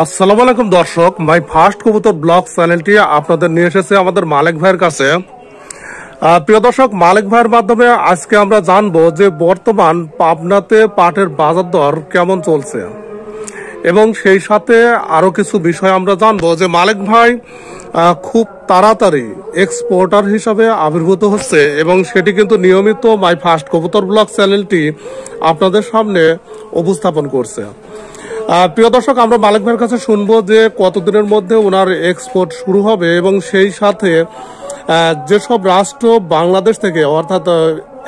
আসসালামু আলাইকুম দর্শক, মাই ফার্স্ট কবুতর ব্লগ চ্যানেলটি আপনাদের নিয়ে এসেছে আমাদের মালিক ভাইয়ের কাছে। প্রিয় দর্শক, মালিক ভাইয়ের মাধ্যমে আজকে আমরা জানবো যে বর্তমান পাবনাতে পাটের বাজার দর কেমন চলছে, এবং সেই সাথে আরো কিছু বিষয় আমরা জানবো যে মালিক ভাই খুব তাড়াতাড়ি এক্সপোর্টার হিসাবে আবির্ভূত হচ্ছে, এবং সেটি কিন্তু নিয়মিত মাই ফার্স্ট কবুতর ব্লগ চ্যানেলটি আপনাদের সামনে উপস্থাপন করছে। প্রিয় দর্শক, আমরা মালিক ভাইয়ের কাছে শুনবো যে কতদিনের মধ্যে ওনার এক্সপোর্ট শুরু হবে, এবং সেই সাথে যেসব রাষ্ট্র বাংলাদেশ থেকে, অর্থাৎ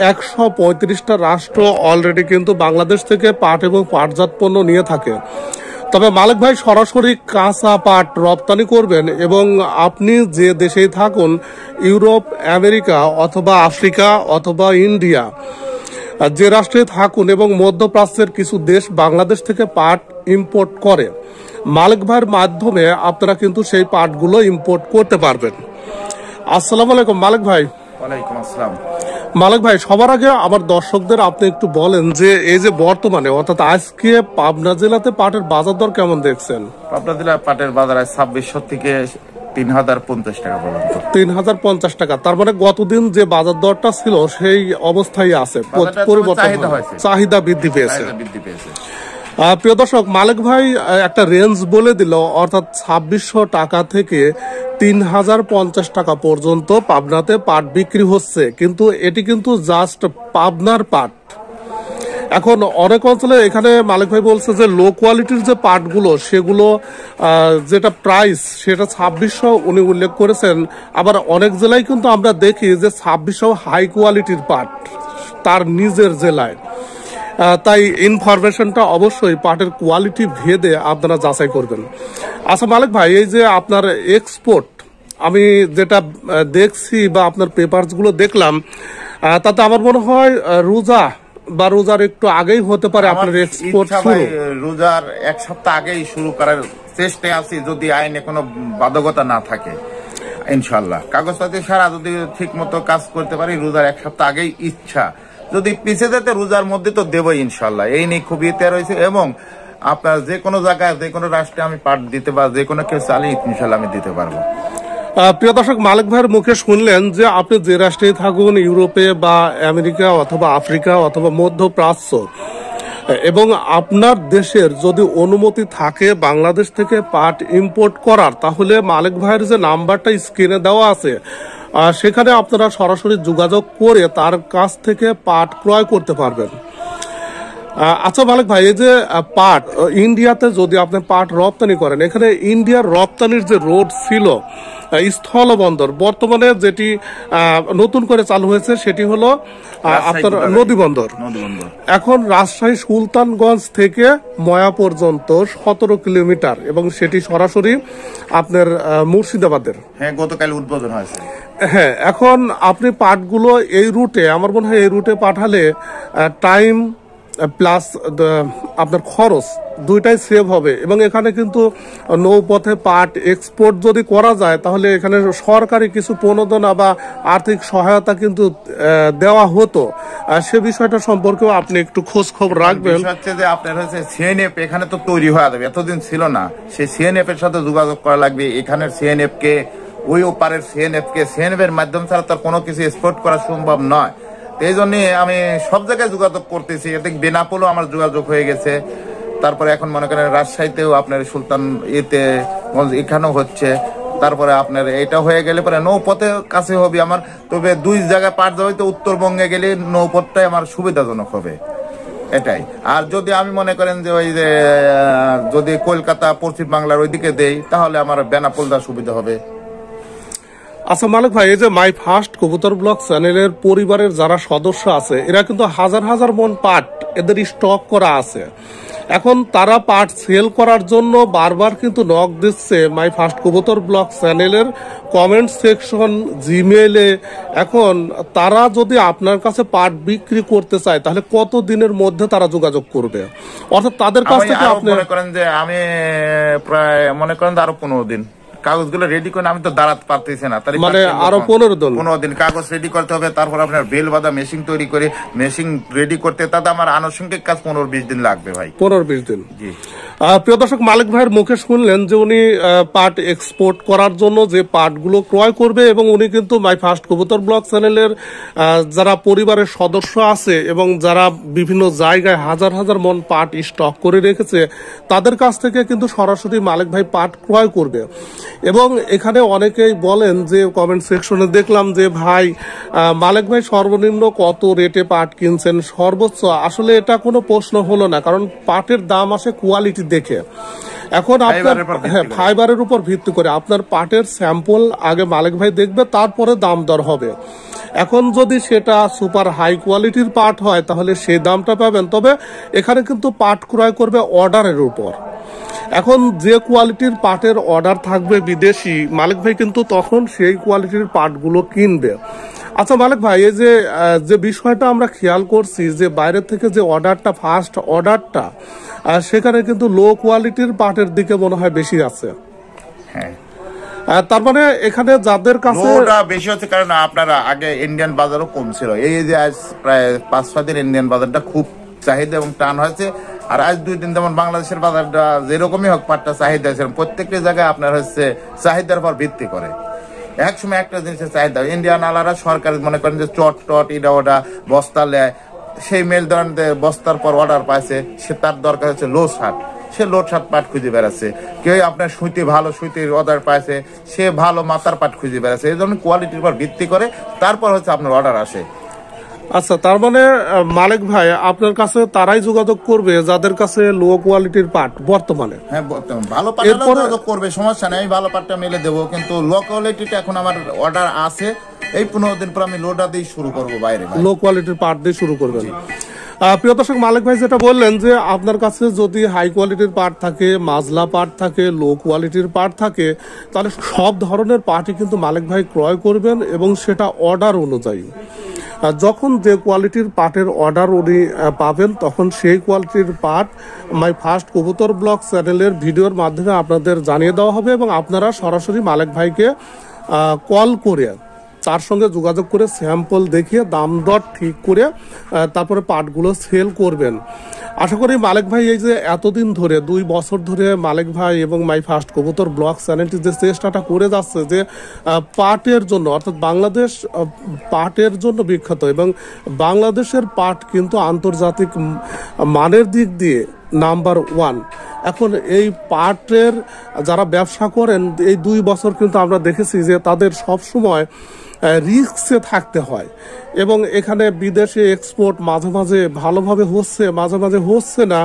135টা রাষ্ট্র অলরেডি কিন্তু বাংলাদেশ থেকে পাট এবং পাটজাত পণ্য নিয়ে থাকে। তবে মালিক ভাই সরাসরি কাঁচা পাট রপ্তানি করবেন, এবং আপনি যে দেশেই থাকুন, ইউরোপ, আমেরিকা অথবা আফ্রিকা অথবা ইন্ডিয়া, যে রাষ্ট্রে থাকুন, এবং মধ্যপ্রাচ্যের কিছু দেশ বাংলাদেশ থেকে পাট ইম্পোর্ট করে, মালিক ভাইয়ের মাধ্যমে আপনারা কিন্তু সেই পাটগুলো ইম্পোর্ট করতে পারবেন। আসসালামু আলাইকুম মালিক ভাই। ওয়ালাইকুম আসসালাম। মালিক ভাই, সবার আগে আমার দর্শকদের আপনি একটু বলেন যে এই যে বর্তমানে অর্থাৎ আজকে পাবনা জেলাতে পাটের বাজার দর কেমন দেখছেন? পাবনা জেলার পাটের বাজার 2600 থেকে 3050 টাকা পর্যন্ত। 3050 টাকা, তার মানে গতদিন যে বাজার দরটা ছিল সেই অবস্থায় আছে, পরিবর্তন চাহিদা বৃদ্ধি পেয়েছে। প্রিয় দর্শক, মালিক ভাই একটা রেঞ্জ বলে দিল, অর্থাৎ 2600 টাকা থেকে 3050 টাকা পর্যন্ত পাবনাতে পাট বিক্রি হচ্ছে, কিন্তু এটি কিন্তু জাস্ট পাবনার পাট। এখন অনেক অঞ্চলে এখানে মালিক ভাই বলছে যে লো কোয়ালিটির যে পাটগুলো, সেগুলো যেটা প্রাইস সেটা 2600 উনি উল্লেখ করেছেন। আবার অনেক জেলায় কিন্তু আমরা দেখি যে 2600 হাই কোয়ালিটির পাট তার নিজের জেলায়। তাই ইনফরমেশনটা অবশ্যই পাটের কোয়ালিটি ভেদে আপনারা যাচাই করবেন। আচ্ছা মালিক ভাই, এই যে আপনার এক্সপোর্ট, আমি যেটা দেখছি বা আপনার পেপারসগুলো দেখলাম, তাতে আমার মনে হয় রোজার একটু আগেই হতে পারে আপনার এক্সপোর্ট শুরু। রোজার এক সপ্তাহ আগেই শুরু করার চেষ্টায় আছি, যদি আইনে কোনো বাধ্যকতা না থাকে। ইনশাল্লাহ কাগজপাতি সারা যদি ঠিক মতো কাজ করতে পারি, রোজার এক সপ্তাহ আগেই ইচ্ছা। যদি পিছিয়ে যেতে রোজার মধ্যে তো দেবই ইনশাল্লাহ। এই নিয়ে খুবই ইতিহাস রয়েছে, এবং আপনার যে কোনো জায়গায় যে কোনো রাষ্ট্রে আমি পাট দিতে বা যে কোনো কেউ চালিয়ে ইনশাল্লাহ আমি দিতে পারবো। প্রিয় দর্শক, মালিক ভাইয়ের মুখে শুনলেন যে আপনি যে রাষ্ট্রে থাকুন, ইউরোপে বা আমেরিকা অথবা আফ্রিকা অথবা মধ্যপ্রাচ্য, এবং আপনার দেশের যদি অনুমতি থাকে বাংলাদেশ থেকে পাট ইম্পোর্ট করার, তাহলে মালিক ভাইয়ের যে নাম্বারটা স্ক্রিনে দেওয়া আছে সেখানে আপনারা সরাসরি যোগাযোগ করে তার কাছ থেকে পাট ক্রয় করতে পারবেন। আচ্ছা মালিক ভাই, এই যে পাট ইন্ডিয়াতে যদি আপনি পাট রপ্তানি করেন, এখানে ইন্ডিয়ার রপ্তানির যে রোড ছিল স্থলবন্দর, বর্তমানে যেটি নতুন করে চালু হয়েছে সেটি হলো আপনার নদীবন্দর। এখন রাজশাহী সুলতানগঞ্জ থেকে ময়া পর্যন্ত 17 কিলোমিটার, এবং সেটি সরাসরি আপনার মুর্শিদাবাদের। হ্যাঁ, গতকাল উদ্বোধন হয়েছে। হ্যাঁ, এখন আপনি পাটগুলো এই রুটে, আমার মনে হয় এই রুটে পাঠালে টাইম প্লাস আপনার খরচ দুইটাই সেভ হবে, এবং এখানে কিন্তু নৌপথে পাট এক্সপোর্ট যদি করা যায়, তাহলে এখানে সরকারি কিছু প্রণোদনা বা আর্থিক সহায়তা কিন্তু দেওয়া হতো। সে বিষয়টা সম্পর্কেও আপনি একটু খোঁজ খবর রাখবেন। হচ্ছে যে আপনার হচ্ছে সিএনএফ এখানে তো তৈরি হয়ে যাবে, এতদিন ছিল না। সেই সিএনএফ এর সাথে যোগাযোগ করা লাগবে। এখানের সিএনএফ কে, ওই ওপারের সিএনএফ কে, সিএনএফ এর মাধ্যম ছাড়া তার কোনো কিছু এক্সপোর্ট করা সম্ভব নয়। এই জন্য আমি সব জায়গায় যোগাযোগ করতেছি। এতে বেনাপোলও আমার যোগাযোগ হয়ে গেছে। তারপরে এখন মনে করেন রাজশাহীতেও আপনার সুলতান এখানেও হচ্ছে। তারপরে আপনার এটা হয়ে গেলে পরে নৌপথে কাছে হবে আমার। তবে দুই জায়গায় পাট যাবে, তো উত্তরবঙ্গে গেলে নৌপথটাই আমার সুবিধাজনক হবে, এটাই। আর যদি আমি মনে করেন যে ওই যে যদি কলকাতা পশ্চিম বাংলার ওইদিকে দেই, তাহলে আমার বেনাপোল দেওয়ার সুবিধা হবে। আচ্ছা মালিক ভাই, এই যে মাই ফার্স্ট কবুতর ব্লগ চ্যানেলের পরিবারের যারা সদস্য আছে, এরা কিন্তু হাজার হাজার মন পাট এদের স্টক করা আছে। এখন তারা পাট সেল করার জন্য বারবার কিন্তু নক দিচ্ছে মাই ফার্স্ট কবুতর ব্লগ চ্যানেলের কমেন্ট সেকশন, জিমেইলে। এখন তারা যদি আপনার কাছে পাট বিক্রি করতে চায়, তাহলে কত দিনের মধ্যে তারা যোগাযোগ করবে? অর্থাৎ তাদের কাছ থেকে আপনি মনে করেন যে আমি প্রায় মনে করেন আরো 15 দিন কাগজগুলো রেডি করে আমি তো দাঁড়াতে পারতেছি না, তাহলে মানে আরো 15 দিন 15 দিন কাগজ রেডি করতে হবে। তারপর আপনার বেল বাঁধা মেশিন তৈরি করে মেশিন রেডি করতে তাতে আমার আনুষঙ্গিক কাজ 15-20 দিন লাগবে ভাই। 15-20 দিন। জি প্রিয় দর্শক, মালিক ভাইয়ের মুখে শুনলেন যে উনি পাট এক্সপোর্ট করার জন্য যে পাটগুলো ক্রয় করবে, এবং উনি কিন্তু মাই ফার্স্ট কবুতর ব্লগ চ্যানেলের যারা পরিবারের সদস্য আছে এবং যারা বিভিন্ন জায়গায় হাজার হাজার মন পাট স্টক করে রেখেছে তাদের কাছ থেকে কিন্তু সরাসরি মালিক ভাই পাট ক্রয় করবে। এবং এখানে অনেকেই বলেন যে কমেন্ট সেকশনে দেখলাম যে ভাই মালিক ভাই সর্বনিম্ন কত রেটে পাট কিনছেন, সর্বোচ্চ। আসলে এটা কোনো প্রশ্ন হলো না, কারণ পাটের দাম আসে কোয়ালিটি দেখে। এখন আপনার ফাইবারের উপর ভিত্তি করে আপনার পাটের স্যাম্পল আগে মালিক ভাই দেখবে, তারপরে দাম দর হবে। এখন যদি সেটা সুপার হাই কোয়ালিটির পাট হয় তাহলে সেই দামটা পাবেন, তবে এখানে কিন্তু পাট ক্রয় করবে অর্ডারের উপর। এখন যে কোয়ালিটির পাটের অর্ডার থাকবে বিদেশি, মালিক ভাই কিন্তু তখন সেই কোয়ালিটির পাটগুলো কিনবে। আচ্ছা মালিক ভাই, এই যে বিষয়টা আমরা খেয়াল করছি যে বাইরে থেকে যে অর্ডারটা, ফার্স্ট অর্ডারটা, সেখানে কিন্তু লো কোয়ালিটির পাটের দিকে মনে হয় বেশি আছে। হ্যাঁ, তার মানে এখানে যাদের কাছে বেশি হচ্ছে, কারণ আপনারা আগে ইন্ডিয়ান বাজারও কম ছিল। এই যে আজ প্রায় 5-6 দিন ইন্ডিয়ান বাজারটা খুব চাহিদা এবং টান হয়েছে। আর আজ 2 দিন যেমন বাংলাদেশের বাজারটা যেরকমই হোক পাটটা চাহিদা আছে, প্রত্যেকটি জায়গায় আপনার হচ্ছে চাহিদার উপর ভিত্তি করে। এক সময় একটা জিনিসের চাহিদা, ইন্ডিয়ান আলারা সরকার মনে করেন যে চট ইটা ওটা বস্তা নেয়, সেই মেল ধরেন বস্তার পর অর্ডার পাইছে, সে তার দরকার হচ্ছে লো শার্ট, সে লোড শার্ট পাট খুঁজে বেড়াচ্ছে। কেউ আপনার সুতি ভালো সুতির অর্ডার পাইছে, সে ভালো মাথার পাট খুঁজে বেড়াচ্ছে। এই জন্য কোয়ালিটির উপর ভিত্তি করে তারপর হচ্ছে আপনার অর্ডার আসে। আচ্ছা, তার মানে মালিক ভাই আপনার কাছে তারাই যোগাযোগ করবে যাদের কাছে লো কোয়ালিটির পাট বর্তমানে। হ্যাঁ, ভালো পাট যোগাযোগ করবে, সমস্যা নেই, আমি ভালো পাটটা মেলে দেবো। কিন্তু লো কোয়ালিটিটা এখন আমার অর্ডার আছে, এই 15 দিন পর আমি লোডা দিয়ে শুরু করবো বাইরে, লো কোয়ালিটির পাট দিয়ে শুরু করবেন। প্রিয় দর্শক, মালিক ভাই যেটা বললেন যে আপনার কাছে যদি হাই কোয়ালিটির পাট থাকে, মাজলা পাট থাকে, লো কোয়ালিটির পাট থাকে, তাহলে সব ধরনের পাটই কিন্তু মালিক ভাই ক্রয় করবেন, এবং সেটা অর্ডার অনুযায়ী। যখন যে কোয়ালিটির পাটের অর্ডার উনি পাবেন তখন সেই কোয়ালিটির পাট মাই ফার্স্ট কবুতর ব্লগ চ্যানেলের ভিডিওর মাধ্যমে আপনাদের জানিয়ে দেওয়া হবে, এবং আপনারা সরাসরি মালিক ভাইকে কল করে তার সঙ্গে যোগাযোগ করে স্যাম্পল দেখিয়ে দাম দর ঠিক করে তারপরে পাটগুলো সেল করবেন। আশা করি মালিক ভাই এই যে এতদিন ধরে 2 বছর ধরে মালিক ভাই এবং মাই ফার্স্ট কবুতর ব্লগ চ্যানেলটি যে চেষ্টাটা করে যাচ্ছে যে পাটের জন্য, অর্থাৎ বাংলাদেশ পাটের জন্য বিখ্যাত, এবং বাংলাদেশের পাট কিন্তু আন্তর্জাতিক মানের দিক দিয়ে নাম্বার 1। এখন এই পাটের যারা ব্যবসা করেন এই 2 বছর কিন্তু আমরা দেখেছি যে তাদের সব সময় রিস্কে থাকতে হয়, এবং এখানে বিদেশে এক্সপোর্ট মাঝে মাঝে ভালোভাবে হচ্ছে, মাঝে মাঝে হচ্ছে না,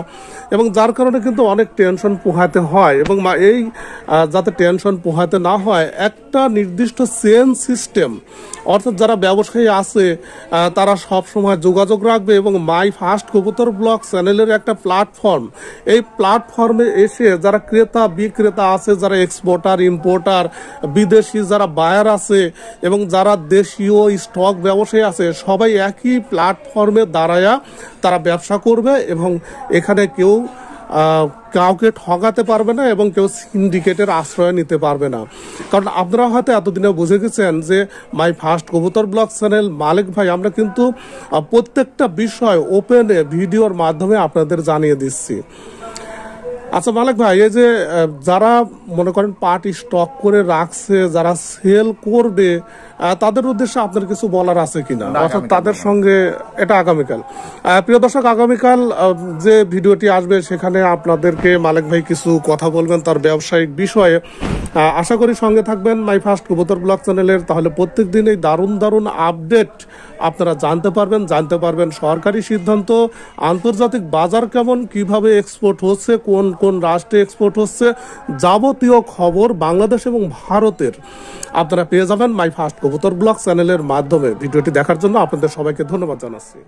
এবং যার কারণে কিন্তু অনেক টেনশন পোহাতে হয়। এবং এই যাতে টেনশন পোহাতে না হয়, একটা নির্দিষ্ট চেন সিস্টেম, অর্থাৎ যারা ব্যবসায়ী আছে তারা সব সময় যোগাযোগ রাখবে, এবং মাই ফার্স্ট কবুতর ব্লগ চ্যানেলের একটা প্ল্যাটফর্ম, এই প্ল্যাটফর্মে এসে যারা ক্রেতা বিক্রেতা আছে, যারা এক্সপোর্টার ইম্পোর্টার, বিদেশি যারা বায়ার আছে, এবং যারা দেশীয় স্টক ব্যবসায়ী আছে, সবাই একই প্ল্যাটফর্মে দাঁড়ায়া তারা ব্যবসা করবে, এবং এখানে কেউ কাউকে ঠকাতে পারবে না, এবং কেউ সিন্ডিকেটের আশ্রয় নিতে পারবে না। কারণ আপনারা হয়তো এতদিনে বুঝে গেছেন যে মাই ফার্স্ট কবুতর ব্লগ চ্যানেল মালিক ভাই আমরা কিন্তু প্রত্যেকটা বিষয় ওপেনে ভিডিওর মাধ্যমে আপনাদের জানিয়ে দিচ্ছি। আচ্ছা মালিক ভাই, এই যে যারা মনে করেন পাট স্টক করে রাখছে, যারা সেল করবে, তাদের উদ্দেশ্যে আপনার কিছু বলার আছে কিনা, অর্থাৎ তাদের সঙ্গে এটা আগামীকাল। প্রিয় দর্শক, আগামীকাল যে ভিডিওটি আসবে সেখানে আপনাদেরকে মালিক ভাই কিছু কথা বলবেন তার ব্যবসায়িক বিষয়ে। আশা করি সঙ্গে থাকবেন মাই ফার্স্ট কবুতর ব্লগ চ্যানেলের, তাহলে প্রত্যেক দিন এই দারুণ দারুণ আপডেট আপনারা জানতে পারবেন সরকারি সিদ্ধান্ত, আন্তর্জাতিক বাজার কেমন, কিভাবে এক্সপোর্ট হচ্ছে, কোন কোন রাষ্ট্রে এক্সপোর্ট হচ্ছে, যাবতীয় খবর বাংলাদেশ এবং ভারতের আপনারা পেয়ে যাবেন মাই ফার্স্ট কবুতর ব্লগ চ্যানেলের মাধ্যমে। ভিডিওটি দেখার জন্য আপনাদের সবাইকে ধন্যবাদ জানাচ্ছি।